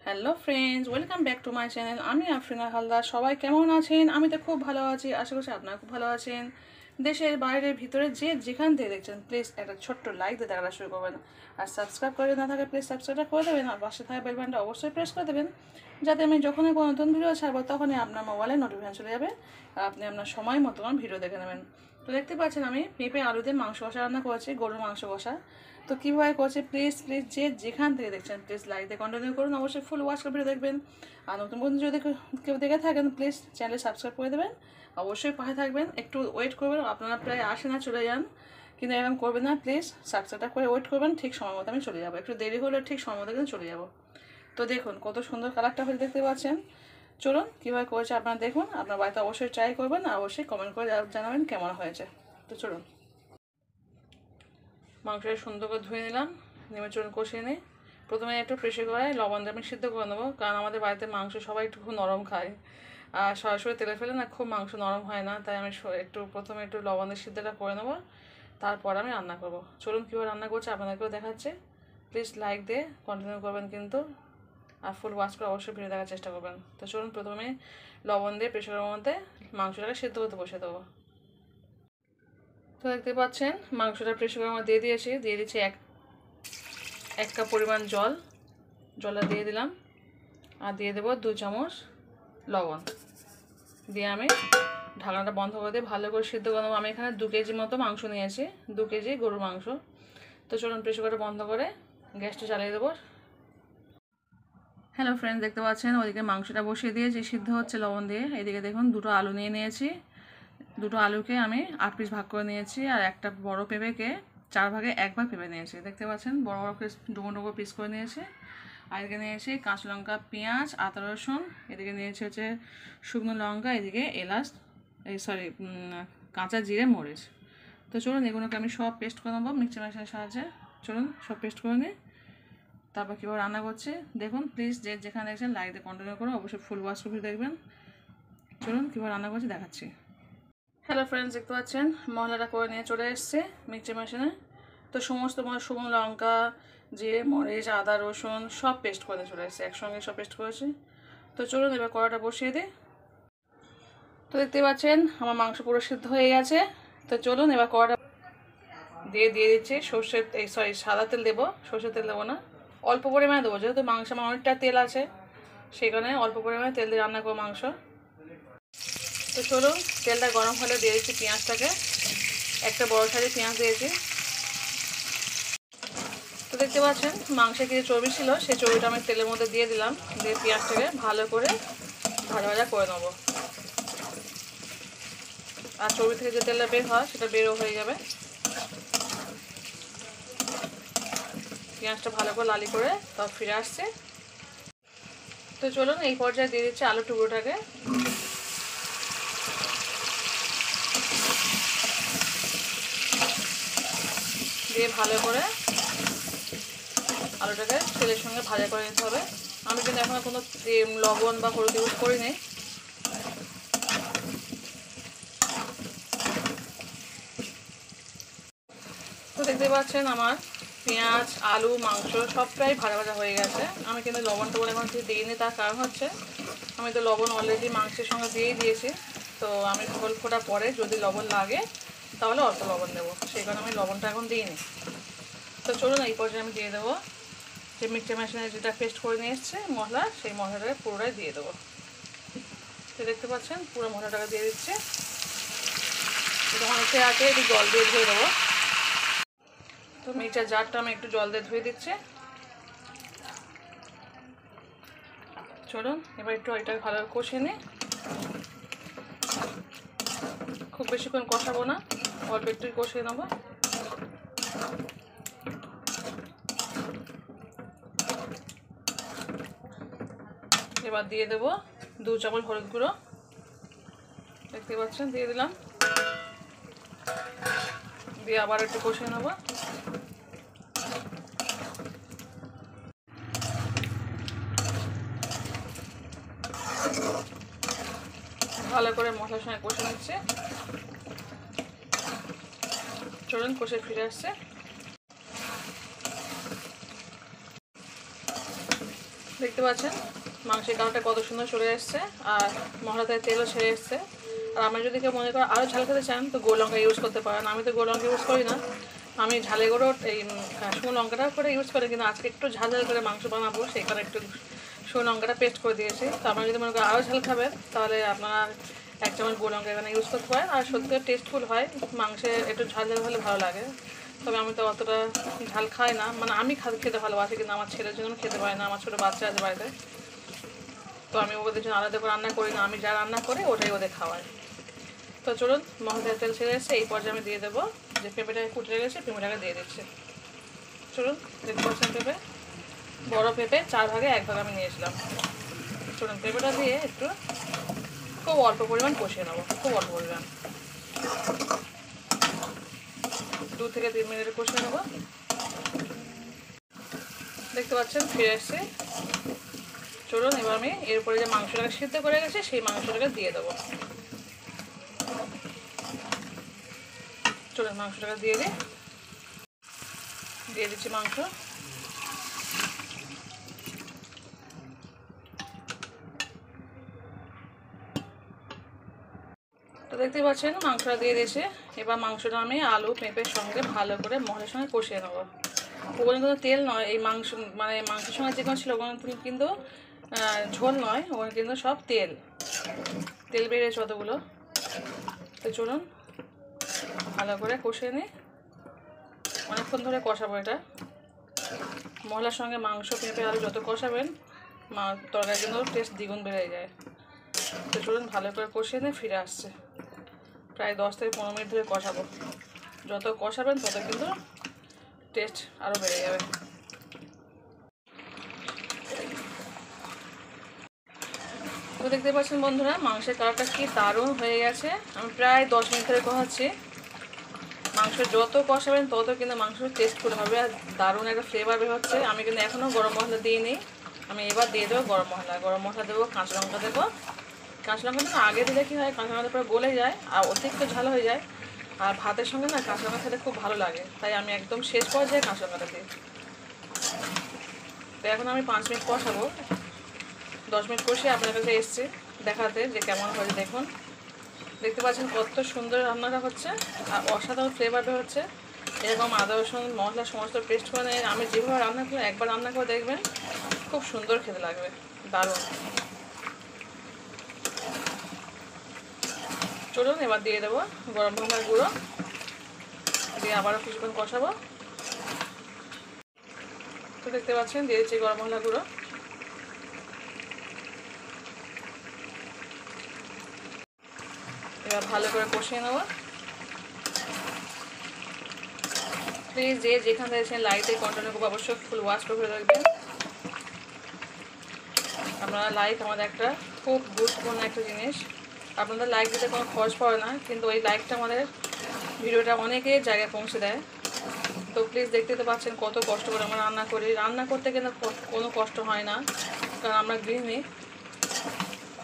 Hello friends, welcome back to my channel. আমি আফরিনা হালদার। সবাই কেমন আছেন? আমি তো খুব ভালো আছি, আশা করছি আপনারা খুব ভালো আছেন। দেশের বাইরে ভিতরে যে যেখান থেকে দেখছেন প্লিজ একটা ছোট্ট লাইক দিয়ে দেখা শুরু করবেন। আর সাবস্ক্রাইব করে না থাকে প্লিজ সাবস্ক্রাইবটা করে দেবেন, আর পাশে থাকা বেল বাটনটা অবশ্যই প্রেস করে দেবেন, যাতে আমি যখনই কোনো নতুন ভিডিও ছাড়বো তখনই আপনার মোবাইলে নোটিফিকেশন চলে যাবে আর আপনি আপনার সময় মতো ভিডিও দেখে নেবেন। তো দেখতে পাচ্ছেন আমি পেঁপে আলু দিয়ে মাংস কষা রান্না করেছি, গরুর মাংস কষা। তো কীভাবে করছে প্লিজ যে যেখান থেকে দেখছেন প্লিজ লাইক দিয়ে কন্টিনিউ করুন, অবশ্যই ফুল ওয়াচ করে ভিডিও দেখবেন। আর নতুন বন্ধু যদি কেউ দেখে থাকেন প্লিজ চ্যানেলে সাবস্ক্রাইব করে দেবেন, অবশ্যই পাশে থাকবেন। একটু ওয়েট করবেন, আপনারা প্রায় আসে না চলে যান, কিন্তু এরকম করবেন না প্লিজ। সাবস্ক্রাইবটা করে ওয়েট করবেন, ঠিক সময় মতো আমি চলে যাবো। একটু দেরি হলে ঠিক সময় মতো কিন্তু চলে যাবো। তো দেখুন কত সুন্দর কালারটা হয়ে দেখতে পাচ্ছেন। চলুন কীভাবে করেছে আপনারা দেখুন, আপনার বাড়িতে অবশ্যই ট্রাই করবেন, আর অবশ্যই কমেন্ট করে জানাবেন কেমন হয়েছে। তো চলুন মাংসটা সুন্দর করে ধুয়ে নিলাম, নেমে চুন কষিয়ে নিই। প্রথমে একটু প্রেশার কড়াই লবণ দিয়ে আমি সিদ্ধ করে নেবো, কারণ আমাদের বাড়িতে মাংস সবাই একটু খুব নরম খায়, আর সরাসরি তেলে ফেলে না খুব মাংস নরম হয় না, তাই আমি প্রথমে একটু লবণ দিয়ে সিদ্ধটা করে নেবো, তারপর আমি রান্না করবো। চলুন কীভাবে রান্না করছে আপনাদেরকেও দেখাচ্ছে। প্লিজ লাইক দিয়ে কন্টিনিউ করবেন কিন্তু, আর ফুল ওয়াচ করে অবশ্যই ভিডিও দেখার চেষ্টা করবেন। তো চলুন প্রথমে লবণ দিয়ে প্রেশারের মধ্যে মাংসটাকে সিদ্ধ করতে বসে দেবো। তো দেখতে পাচ্ছেন মাংসটা প্রেশারের মধ্যে দিয়ে দিচ্ছি এক কাপ পরিমাণ জলটা দিয়ে দিলাম, আর দিয়ে দেবো 2 চামচ লবণ দিয়ে আমি ঢাকনাটা বন্ধ করে দিয়ে ভালো করে সিদ্ধ করে নেবো। আমি এখানে 2 কেজি মতো মাংস নিয়েছি, 2 কেজি গরুর মাংস। তো চলুন প্রেশার কুকারটা বন্ধ করে গ্যাসটা চালিয়ে দেবো। হ্যালো ফ্রেন্ডস, দেখতে পাচ্ছেন ওইদিকে মাংসটা বসিয়ে দিয়েছি, সিদ্ধ হচ্ছে লবণ দিয়ে। এদিকে দেখুন 2টো আলু নিয়ে নিয়েছি, 2টো আলুকে আমি 8 পিস ভাগ করে নিয়েছি, আর একটা বড় পেঁপেকে 4 ভাগে 1 ভাগ পেঁপে নিয়েছি। দেখতে পাচ্ছেন বড় বড় পিস ডুবো ডুবো পিস করে নিয়েছি। আর এদিকে নিয়েছি কাঁচা লঙ্কা, পেঁয়াজ, আদা রসুন। এদিকে নিয়েছি হচ্ছে শুকনো লঙ্কা, এদিকে এলাচ, কাঁচা জিরে, মরিচ। তো চলুন এগুলোকে আমি সব পেস্ট করে নেবো মিক্সচার মেশিনের সাহায্যে। চলুন সব পেস্ট করে নিই, তারপর কীভাবে রান্না করছি দেখুন। প্লিজ যেখানে দেখছেন লাইক দিয়ে কন্টিনিউ করে অবশ্যই ফুল ওয়াচ করে দেখবেন। চলুন কীভাবে রান্না করছি দেখাচ্ছি। হ্যালো ফ্রেন্ডস, দেখতে পাচ্ছেন মশলাটা করে নিয়ে চলে এসছে মিক্সচার মেশিনে। তো সমস্ত শুকনো লঙ্কা, জিরে, মরিচ, আদা রসুন সব পেস্ট করে চলে এসছে, একসঙ্গে সব পেস্ট করেছি। তো চলুন এবার কড়াটা বসিয়ে দিই। তো দেখতে পাচ্ছেন আমার মাংস পুরো সিদ্ধ হয়ে গেছে। তো চলুন এবার কড়াটা দিয়ে দিচ্ছি সাদা তেল দেবো, সর্ষের তেল দেবো না, অল্প পরিমাণে দেবো, যেহেতু মাংস আমার অনেকটা তেল আছে সেই কারণে অল্প পরিমাণে তেল দিয়ে রান্না করবো মাংস। তো চলুন তেলটা গরম হলে দিয়ে দিচ্ছি পেঁয়াজটাকে, একটা বড় সাইজের পেঁয়াজ দিয়েছি। তো দেখতে পাচ্ছেন মাংসে কিছু চর্বি ছিল, সেই চর্বিটা আমি তেলের মধ্যে দিয়ে দিলাম, দিয়ে পেঁয়াজটাকে ভালো করে ভাজা করে নেবো। আর চর্বি থেকে যে তেলটা বের হয় সেটা বেরও হয়ে যাবে। পেঁয়াজটা ভালো করে লালি করে তাও ফিরে আসছে। তো চলুন এই পর্যায়ে দিয়ে দিচ্ছি আলু টুকরোটাকে, দিয়ে ভালো করে আলুটাকে তেলের সঙ্গে ভাজা করে নিতে হবে। আমি কিন্তু এখনো কোনো লবণ বা হলুদ ইউজ করিনি। তো দেখতে পাচ্ছেন আমার পেঁয়াজ, আলু, মাংস সব প্রায় ভাজা হয়ে গেছে। আমি কিন্তু লবণটা বলে এখন দিইনি, তার কারণ হচ্ছে আমি তো লবণ অলরেডি মাংসের সঙ্গে দিয়েই দিয়েছি। তো আমি ঝোল ফোটা পরে যদি লবণ লাগে তাহলে অল্প লবণ দেবো, সেই কারণে আমি লবণটা এখন দিইনি। তো চলুন এই পর্যায়ে আমি দিয়ে দেবো যে মিক্সচার মেশিনে যেটা পেস্ট করে নিয়ে এসছে মশলা, সেই মশলাটাকে পুরোটাই দিয়ে দেবো। তো দেখতে পাচ্ছেন পুরো মশলাটাকে দিয়ে দিচ্ছে। অনেকটা আছে, একটু জল দিয়ে ধুয়ে দেবো। তো মিক্সচার জারটা আমি একটু জল দিয়ে ধুয়ে দিচ্ছি। চলুন এবার একটু এটাকে ভালো কষিয়ে নিই, খুব বেশিক্ষণ কষাবো না, অল্প একটু কষিয়ে নেবো। এবার দিয়ে দেবো 2 চামচ হলুদ গুঁড়ো, দেখতে পাচ্ছেন দিয়ে দিলাম, দিয়ে আবার একটু কষিয়ে নেবো। ভালো করে মশলার সঙ্গে কষে নিচ্ছে। চলুন কষে ফিরে আসছে। দেখতে পাচ্ছেন মাংসের কালারটা কত সুন্দর চলে এসছে আর মশলাতে তেলও ছেড়ে এসছে। আর আমরা যদি কেউ মনে করেন আরও ঝাল খেতে চান তো গোল লঙ্কা ইউজ করতে পারেন। আমি তো গোল লঙ্কা ইউজ করি না, আমি ঝালে গুঁড়ো এই শুকনো লঙ্কাটা করে ইউজ করি, কিন্তু আজকে একটু ঝাল ঝাল করে মাংস বানাবো সেই কারণে একটু শুকনো লঙ্কাটা পেস্ট করে দিয়েছি। তো আপনারা যদি মনে করেন আরও ঝাল খাবেন তাহলে আপনারা 1 চামচ গোল লঙ্কা এখানে ইউজ করতে পারেন। আর সত্যি টেস্টফুল হয়, মাংসে একটু ঝাল ঝাল হলে ভালো লাগে। তবে আমি তো অতটা ঝাল খাই না, মানে আমি খেতে ভালোবাসি কিন্তু আমার ছেলের জন্য খেতে পারি না, আমার ছোটো বাচ্চা আছে বাড়িতে, তো আমি ওদের জন্য আলাদা করে রান্না করি না, আমি যা রান্না করি ওটাই ওদের খাওয়াই। তো চলুন মশলার তেল ছেড়ে এসেছে, এই পর্যায়ে আমি দিয়ে দেবো যে পেঁপেটাকে কুটে রেখেছে, পেঁপেটাকে দিয়ে দিচ্ছি। চলুন দেখতে পাচ্ছেন পেঁপে, বড় পেঁপে 4 ভাগে 1 ভাগ আমি নিয়েছিলাম। চলুন পেঁপেটা দিয়ে একটু খুব অল্প পরিমাণ কষিয়ে নেবো, খুব অল্প পরিমাণ 2 থেকে 3 মিনিট কষিয়ে নেবো। দেখতে পাচ্ছেন ফিরে এসছে। চলুন এবার আমি এরপরে যে মাংসটাকে সিদ্ধ করে গেছে সেই মাংসটাকে দিয়ে দেবো। চলুন মাংসটাকে দিয়ে দিচ্ছি মাংস। তো দেখতে পাচ্ছেন মাংসটা দিয়ে দিয়েছে। এবার মাংসটা আমি আলু পেঁপের সঙ্গে ভালো করে মশলার সঙ্গে কষিয়ে নেবো। ওখানে কিন্তু তেল নয়, এই মাংস মানে মাংসের সঙ্গে যেগুলো ছিল ওখানে কিন্তু ঝোল নয়, ওখানে কিন্তু সব তেল বেরিয়েছে অতগুলো। তো চলুন ভালো করে কষিয়ে নিই, অনেকক্ষণ ধরে কষাবো এটা। মশলার সঙ্গে মাংস পেঁপে আলু যত কষাবেন তরকারি কিন্তু টেস্ট দ্বিগুণ বেড়ে যায়। তো চলুন ভালো করে কষিয়ে নিয়ে ফিরে আসছে। প্রায় 10 থেকে 15 মিনিট ধরে কষাবো, যত কষাবেন তত কিন্তু টেস্ট আরও বেড়ে যাবে। তো দেখতে পাচ্ছেন বন্ধুরা মাংসের কালারটা কি দারুণ হয়ে গেছে। আমি প্রায় 10 মিনিট ধরে কষাচ্ছি। মাংস যত কষাবেন তত কিন্তু মাংস টেস্টফুল হবে আর দারুণ একটা ফ্লেভার বের হচ্ছে। আমি কিন্তু এখনও গরম মশলা দিইনি, আমি এবার দিয়ে দেবো গরম মশলা দেবো, কাঁচা লঙ্কা দেবো। কাঁচা লঙ্কা না আগে দিলে কী হয়, কাঁচা লঙ্কা পুরো গলে যায় আর অতিরিক্ত ঝাল হয়ে যায়, আর ভাতের সঙ্গে না কাঁচা লঙ্কা খেতে খুব ভালো লাগে, তাই আমি একদম শেষ পর্যায়ে কাঁচা লঙ্কাটা দিই। তো এখন আমি 5 মিনিট কষাবো। 10 মিনিট কষিয়ে আপনার কাছে এসছি দেখাতে যে কেমন হয়েছে। দেখুন দেখতে পাচ্ছেন কত সুন্দর রান্নাটা হচ্ছে আর অসাধারণ ফ্লেভার বের হচ্ছে। এরকম আদা রসুন মশলা সমস্ত পেস্ট করে আমি যেভাবে রান্না করি একবার রান্না করে দেখবেন, খুব সুন্দর খেতে লাগবে, দারুণ। চলুন এবার দিয়ে দেবো গরম মশলার গুঁড়ো, দিয়ে আবারও কিছুক্ষণ কষাবো। তো দেখতে পাচ্ছেন দিয়ে দিচ্ছি গরম মশলার গুঁড়ো। এবার ভালো করে কষিয়ে নেবো। প্লিজ যে যেখান থেকে লাইটে কন্টিনিউ করবো অবশ্যই ফুল ওয়াশ করে রাখবেন। আপনারা লাইক আমাদের একটা খুব গুরুত্বপূর্ণ একটা জিনিস, আপনাদের লাইক দিতে কোনো খরচ পড়ে না, কিন্তু ওই লাইকটা আমাদের ভিডিওটা অনেকের জায়গায় পৌঁছে দেয়। তো প্লিজ দেখতে তো পাচ্ছেন কত কষ্ট করে আমরা রান্না করি, রান্না করতে কিন্তু কোনো কষ্ট হয় না, কারণ আমরা গৃহিণী,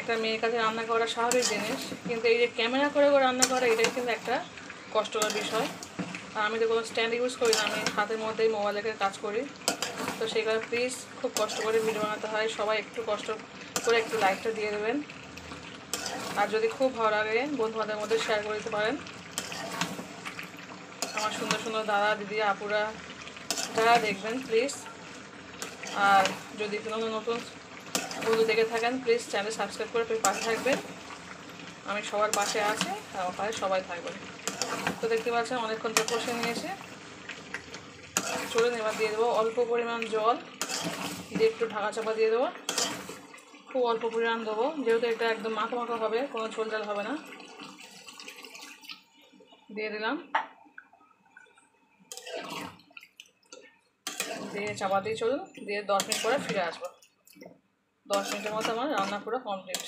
একটা মেয়ের কাছে রান্না করা স্বাভাবিক জিনিস, কিন্তু এই যে ক্যামেরা করে রান্না করা এটাই কিন্তু একটা কষ্টকর বিষয়। আর আমি তো কোনো স্ট্যান্ড ইউজ করি না, আমি হাতের মধ্যেই মোবাইল রেখে কাজ করি। তো সেই কারণে প্লিজ খুব কষ্ট করে ভিডিও বানাতে হয়, সবাই একটু কষ্ট করে একটু লাইকটা দিয়ে দেবেন। আর যদি খুব ভালো লাগে বন্ধুবান্ধবের মধ্যে শেয়ার করে দিতে পারেন। আমার সুন্দর সুন্দর দাদা দিদি আপুরা যারা দেখবেন প্লিজ। আর যদি কোনো নতুন বন্ধু দেখে থাকেন প্লিজ চ্যানেল সাবস্ক্রাইব করে পাশে থাকবেন। আমি সবার পাশে আছি, আমার পাশে সবাই থাকবেন। তো দেখতে পাচ্ছেন অনেকক্ষণ তো কষে নিয়েছে। চলুন এবার দিয়ে দেবো অল্প পরিমাণ জল, দিয়ে একটু ঢাকা চাপা দিয়ে দেবো। খুব অল্প পরিমাণ দেবো, যেহেতু এটা একদম মাখো মাখো হবে, কোনো ঝোল ঝাল হবে না। দিয়ে দিলাম, দিয়ে চাপা দিয়ে চলুন, দিয়ে 10 মিনিট পরে ফিরে আসবো। 10 মিনিটের মতো আমার রান্না পুরো কমপ্লিট।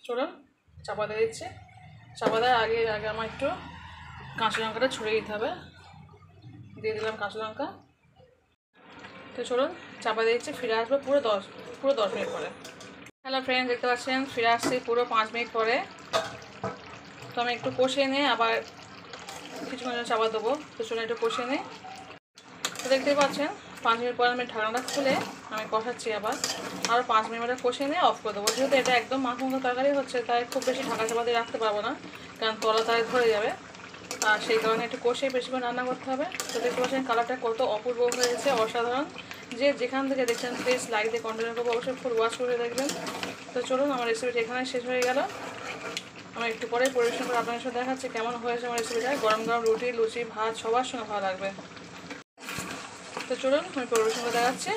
চলুন চাপা দিয়ে দিচ্ছি। চাপা দেওয়ার আগে আমার একটু কাঁচা লঙ্কাটা ছড়িয়ে দিতে হবে, দিয়ে দিলাম কাঁচা লঙ্কা। তো চলুন চাপা দিয়ে দিচ্ছি, ফিরে আসবো পুরো 10 মিনিট পরে। হ্যালো ফ্রেন্ডস, দেখতে পাচ্ছেন ফিরে আসছি পুরো 5 মিনিট পরে। তো আমি একটু কষিয়ে নিয়ে আবার কিছুক্ষণ চাপা দেবো। তো চলুন একটু কষিয়ে নিই। তো দেখতেই পাচ্ছেন 5 মিনিট পর আমি ঢাকনাটা খুলে আমি কষাচ্ছি আবার আরও 5 মিনিট কষিয়ে নিয়ে অফ করে দেবো। যেহেতু এটা একদম মাখো মাখো তরকারি হচ্ছে, তাই খুব বেশি ঢাকা চাপা দিয়ে রাখতে পারবো না, কারণ তলা তাই ধরে যাবে। আর সেই কারণে একটু কষিয়ে বেশিক্ষণ রান্না করতে হবে। তো দেখতে পাচ্ছেন কালারটা কত অপূর্ব হয়েছে, অসাধারণ। যে যেখান থেকে দেখছেন প্লিজ লাইক দিয়ে কন্টিনিউ করবো, অবশ্যই ফুল ওয়াশ করে দেখবেন। তো চলুন, আমার রেসিপিটা এখানে শেষ হয়ে গেল। আমি একটু পরে পরিবেশন করে আপনাদের সাথে দেখাচ্ছি কেমন হয়েছে আমার রেসিপিটা। গরম গরম রুটি, লুচি, ভাত সবার সঙ্গে ভালো লাগবে। তো চলুন আমি পরিবেশন করে দেখাচ্ছি।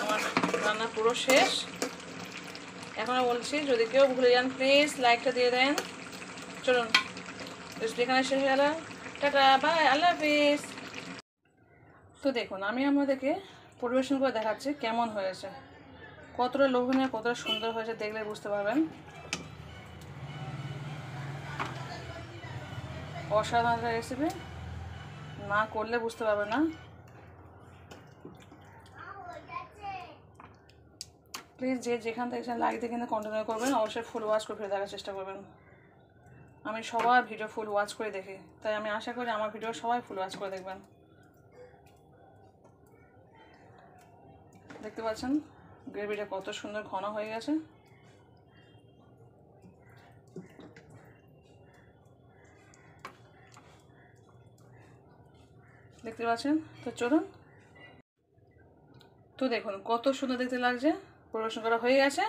আমার রান্না পুরো শেষ। এখনও বলছি, যদি কেউ ভুলে যান প্লিজ লাইকটা দিয়ে দেন। চলুন, রেসিপি এখানে শেষ হয়ে গেল। টাটা, বাই, আল্লাহ হাফিজ। তো দেখুন, আমি আপনাদেরকে পরিবেশন করে দেখাচ্ছি কেমন হয়েছে। কতটা লোভনীয়, কতটা সুন্দর হয়েছে দেখলে বুঝতে পারবেন। অসাধারণ একটা রেসিপি, না করলে বুঝতে পারবেন না। প্লিজ যে যেখান থেকে লাইক দিয়ে কিন্তু কন্টিনিউ করবেন, অবশ্যই ফুল ওয়াচ করে ফিরে দেখার চেষ্টা করবেন। আমি সবার ভিডিও ফুল ওয়াচ করে দেখি, তাই আমি আশা করি আমার ভিডিও সবাই ফুল ওয়াচ করে দেখবেন। দেখতে পাচ্ছেন গ্রেভিটা কত সুন্দর ঘন হয়ে গেছে। দেখতে পাচ্ছেন। তো চলুন, তো দেখুন কত সুন্দর দেখতে লাগছে। পরিবেশন করা হয়ে গেছে।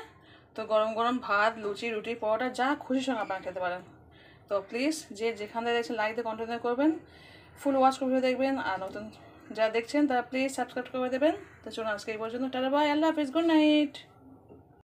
তো গরম গরম ভাত, লুচি, রুটি, পরোটা যা খুশি সঙ্গে আপনারা খেতে পারেন। তো প্লিজ যে যেখান থেকে দেখছেন লাইক দিয়ে কন্টিনিউ করবেন, ফুল ওয়াচ করে দেখবেন। আর নতুন যারা দেখছেন তারা প্লিজ সাবস্ক্রাইব করে দেবেন। তো চলুন আজকে এই পর্যন্ত। টাটা, বাই, আল্লাহ হাফিজ, গুড নাইট।